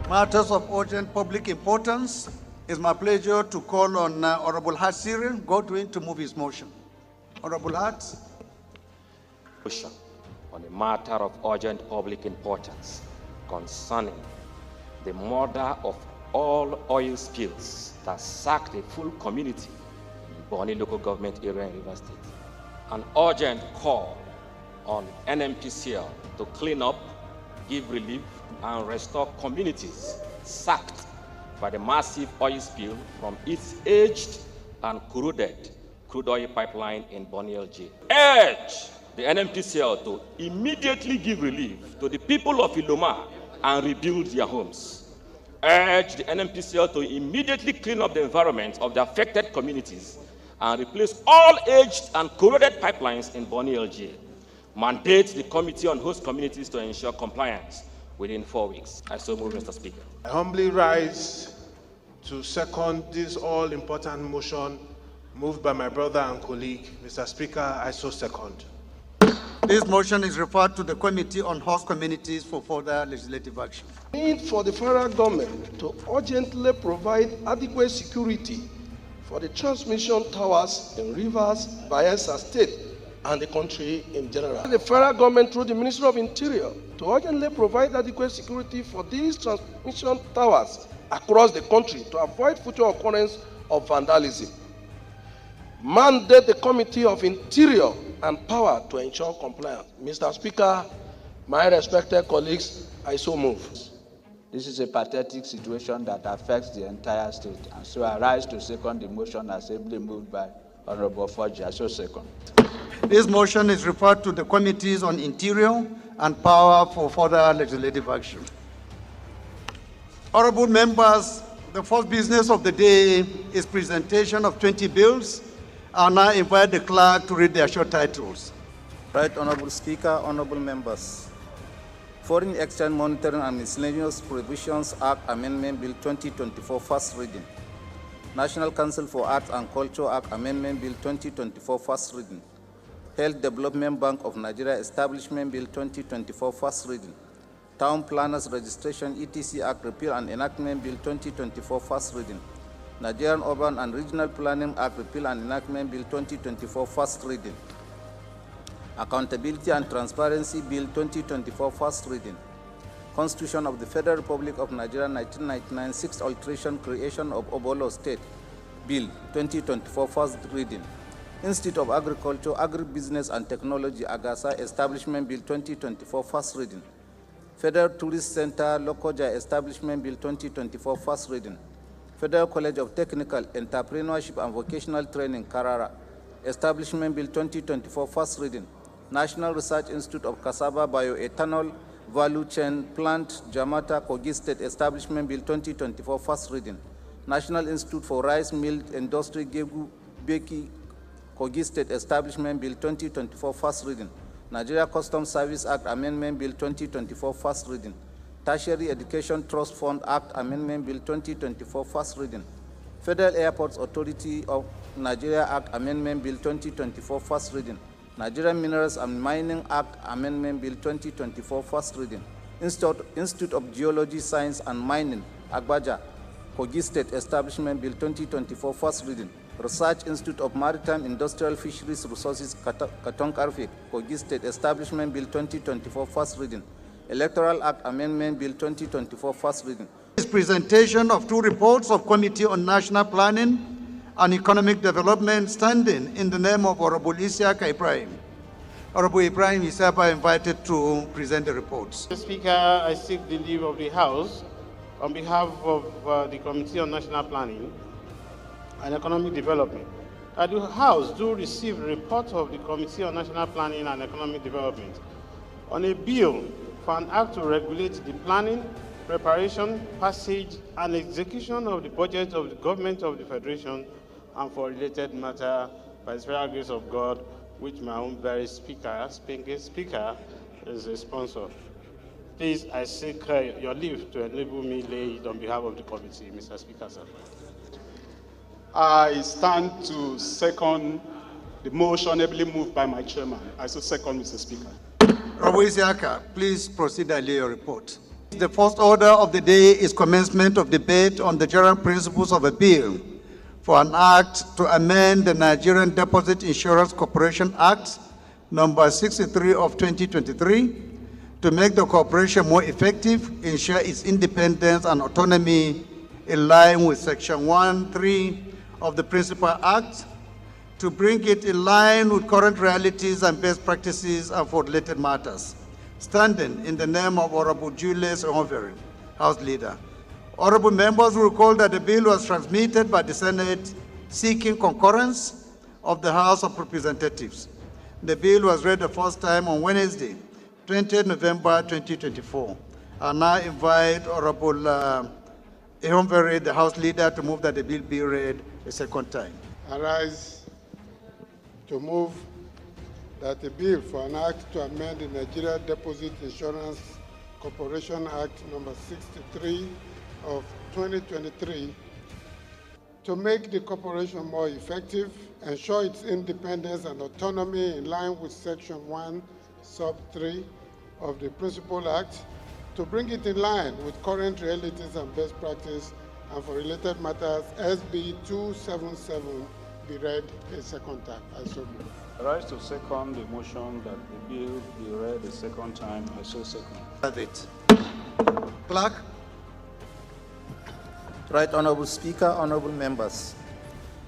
Matters of urgent public importance. It's my pleasure to call on Honorable Hart Cyril Godwin to move his motion. Honorable Hart. Motion on a matter of urgent public importance concerning the murder of all oil spills that sacked a full community in Bonny local government area in Rivers State. An urgent call on NMPCL to clean up, give relief, and restore communities sacked by the massive oil spill from its aged and corroded crude oil pipeline in Bonny LG. Urge the NMPCL to immediately give relief to the people of Iloma and rebuild their homes. Urge the NMPCL to immediately clean up the environment of the affected communities and replace all aged and corroded pipelines in Bonny LG. Mandate the Committee on Host Communities to ensure compliance within 4 weeks. I so move, Mr. Speaker. I humbly rise to second this all-important motion moved by my brother and colleague. Mr. Speaker, I so second. This motion is referred to the Committee on Host Communities for further legislative action. Need for the federal government to urgently provide adequate security for the transmission towers in Rivers, Bayelsa State, and the country in general. The federal government, through the Ministry of Interior, to urgently provide adequate security for these transmission towers across the country to avoid future occurrence of vandalism. Mandate the Committee of Interior and Power to ensure compliance. Mr. Speaker, my respected colleagues, I so move. This is a pathetic situation that affects the entire state, and so I rise to second the motion as ably moved by Honorable Forge. I so second. This motion is referred to the Committees on Interior and Power for further legislative action. Honorable members, the first business of the day is presentation of 20 bills. I now invite the clerk to read their short titles. Right Honorable Speaker, honorable members. Foreign Exchange Monitoring and Miscellaneous Provisions Act Amendment Bill 2024, first reading. National Council for Arts and Culture Act Amendment Bill 2024, first reading. Health Development Bank of Nigeria Establishment Bill 2024, first reading. Town Planners Registration ETC Act Repeal and Enactment Bill 2024, first reading. Nigerian Urban and Regional Planning Act Repeal and Enactment Bill 2024, first reading. Accountability and Transparency Bill 2024, first reading. Constitution of the Federal Republic of Nigeria 1999, sixth alteration, creation of Obolo State Bill 2024, first reading. Institute of Agriculture, Agribusiness and Technology Agasa Establishment Bill 2024, first reading. Federal Tourist Center Lokoja Establishment Bill 2024, first reading. Federal College of Technical Entrepreneurship and Vocational Training Karara Establishment Bill 2024, first reading. National Research Institute of Cassava Bioethanol Value Chain Plant Jamata Kogi State Establishment Bill 2024, first reading. National Institute for Rice Mill Industry Gegu Beki Kogi State Establishment Bill 2024, first reading. Nigeria Customs Service Act Amendment Bill 2024, first reading. Tertiary Education Trust Fund Act Amendment Bill 2024, first reading. Federal Airports Authority of Nigeria Act Amendment Bill 2024, first reading. Nigerian Minerals and Mining Act Amendment Bill 2024, first reading. Institute of Geology, Science and Mining, Agbaja, Kogi State Establishment Bill 2024, first reading. Research Institute of Maritime Industrial Fisheries Resources, Katonkarfik, Kogi State Establishment Bill 2024, first reading. Electoral Act Amendment Bill 2024, first reading. This presentation of two reports of Committee on National Planning and Economic Development standing in the name of Honorable Isiaka Ibrahim. Honorable Ibrahim is hereby invited to present the reports. Mr. Speaker, I seek the leave of the House on behalf of the Committee on National Planning and Economic Development. The House do receive a report of the Committee on National Planning and Economic Development on a bill for an act to regulate the planning, preparation, passage, and execution of the budget of the Government of the Federation and for related matter by the special grace of God, which my own very speaker is a sponsor. Please, I seek your leave to enable me lay it on behalf of the committee, Mr. Speaker, sir. I stand to second the motion ably moved by my chairman. I so second, Mr. Speaker. Honorable Isiaka, please proceed and lay your report. The first order of the day is commencement of debate on the general principles of a bill for an act to amend the Nigerian Deposit Insurance Corporation Act, number 63 of 2023, to make the corporation more effective, ensure its independence and autonomy in line with Section 1(3) of the Principal Act, to bring it in line with current realities and best practices and for related matters. Standing in the name of Honorable Julius Onveri, House Leader. Honorable members will recall that the bill was transmitted by the Senate seeking concurrence of the House of Representatives. The bill was read the first time on Wednesday, 20 November 2024. I now invite Honorable Onveri, the House Leader, to move that the bill be read a second time. I rise to move that the bill for an act to amend the Nigeria Deposit Insurance Corporation Act number 63 of 2023 to make the corporation more effective, ensure its independence and autonomy in line with Section 1(3) of the Principal Act, to bring it in line with current realities and best practice, and for related matters, SB 277 be read a second time. I so move. I rise to second the motion that the bill be read a second time. I so second. Have it. Clerk. Right Honorable Speaker, honorable members.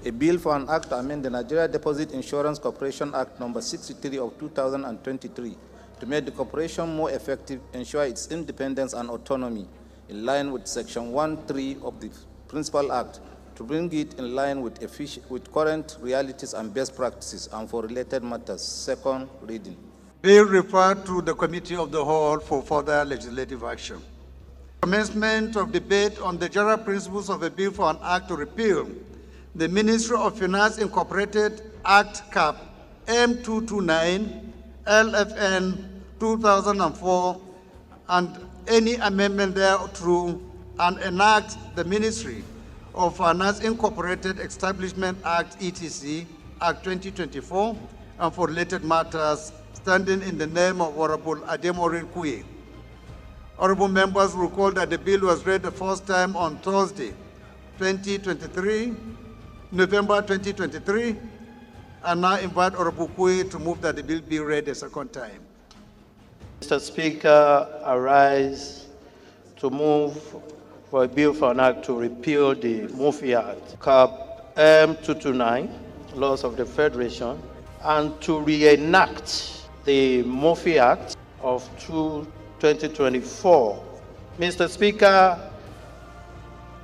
A bill for an act to amend the Nigeria Deposit Insurance Corporation Act number 63 of 2023 to make the corporation more effective, ensure its independence and autonomy in line with Section 1(3) of the Principal Act, to bring it in line with current realities and best practices, and for related matters. Second reading. Bill referred to the Committee of the Whole for further legislative action. Commencement of debate on the general principles of a bill for an act to repeal the Ministry of Finance Incorporated Act Cap M229 LFN 2004 and any amendment thereto, and enact the Ministry of Finance Incorporated Establishment Act ETC Act 2024 and for related matters, standing in the name of Honorable Ademorin Kuye. Honorable members will recall that the bill was read the first time on Thursday, November 2023, and now invite Honorable Kuye to move that the bill be read a second time. Mr. Speaker, I rise to move for a bill for an act to repeal the MOFI Act, Cap M229, Laws of the Federation, and to reenact the MOFI Act of 2024. Mr. Speaker,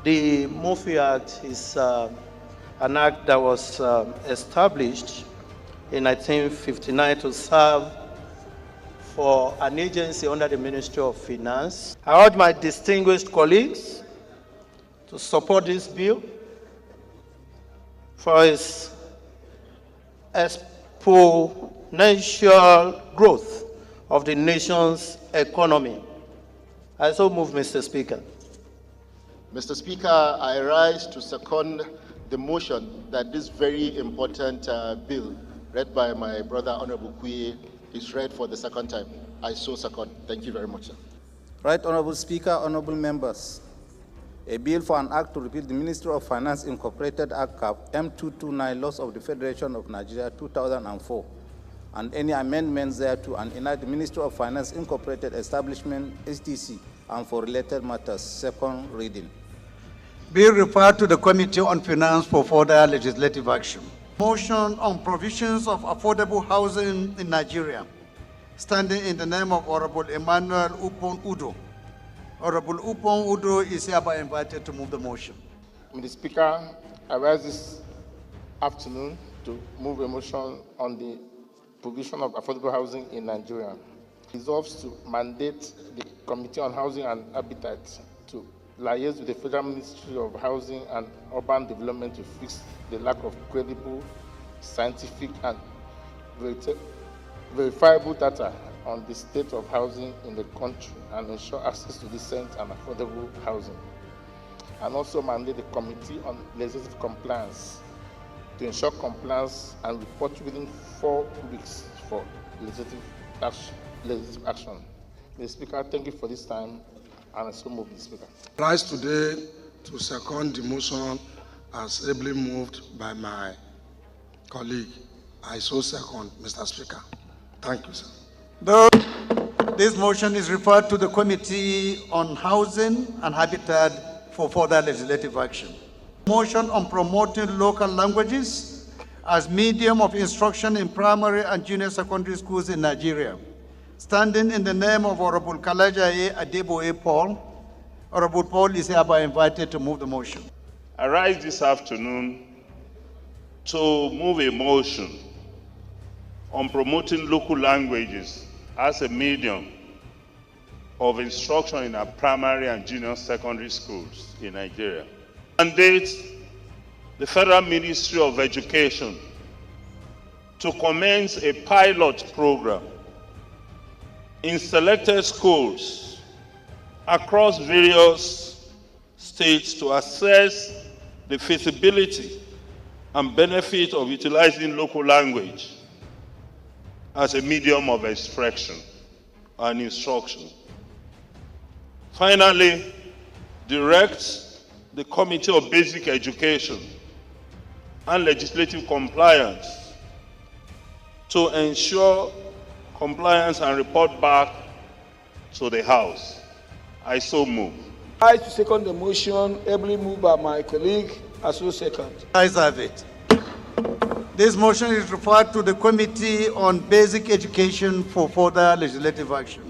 the MOFI Act is an act that was established in 1959 to serve for an agency under the Ministry of Finance. I urge my distinguished colleagues to support this bill for its exponential growth of the nation's economy. I so move, Mr. Speaker. Mr. Speaker, I rise to second the motion that this very important bill, read by my brother Honorable Kuye, is read for the second time. I so second. Thank you very much, sir. Right Honorable Speaker, honorable members. A bill for an act to repeal the Ministry of Finance Incorporated Act Cap M229 Laws of the Federation of Nigeria 2004 and any amendments thereto, and enact the Ministry of Finance Incorporated Establishment STC and for related matters. Second reading. Bill referred to the Committee on Finance for further legislative action. Motion on provisions of affordable housing in Nigeria, standing in the name of Honorable Emmanuel Upon Udo. Honorable Upon Udo is hereby invited to move the motion. Mr. Speaker, I rise this afternoon to move a motion on the provision of affordable housing in Nigeria. It resolves to mandate the Committee on Housing and Habitat to liaise with the Federal Ministry of Housing and Urban Development to fix the lack of credible, scientific, and verifiable data on the state of housing in the country and ensure access to decent and affordable housing. And also mandate the Committee on Legislative Compliance to ensure compliance and report within 4 weeks for legislative action. Mr. Speaker, thank you for this time. And I so move, Mr. Speaker. Rise today to second the motion as ably moved by my colleague. I so second, Mr. Speaker. Thank you, sir. This motion is referred to the Committee on Housing and Habitat for further legislative action. Motion on promoting local languages as medium of instruction in primary and junior secondary schools in Nigeria. Standing in the name of Honorable Kalajaye Adeboye Paul, Honorable Paul is hereby invited to move the motion. I rise this afternoon to move a motion on promoting local languages as a medium of instruction in our primary and junior secondary schools in Nigeria. Mandate the Federal Ministry of Education to commence a pilot program in selected schools across various states to assess the feasibility and benefit of utilizing local language as a medium of expression and instruction. Finally, direct the Committee of Basic Education and Legislative Compliance to ensure compliance and report back to the House. I so move. I to second the motion ably moved by my colleague. I so second. Ayes have it. This motion is referred to the Committee on Basic Education for further legislative action.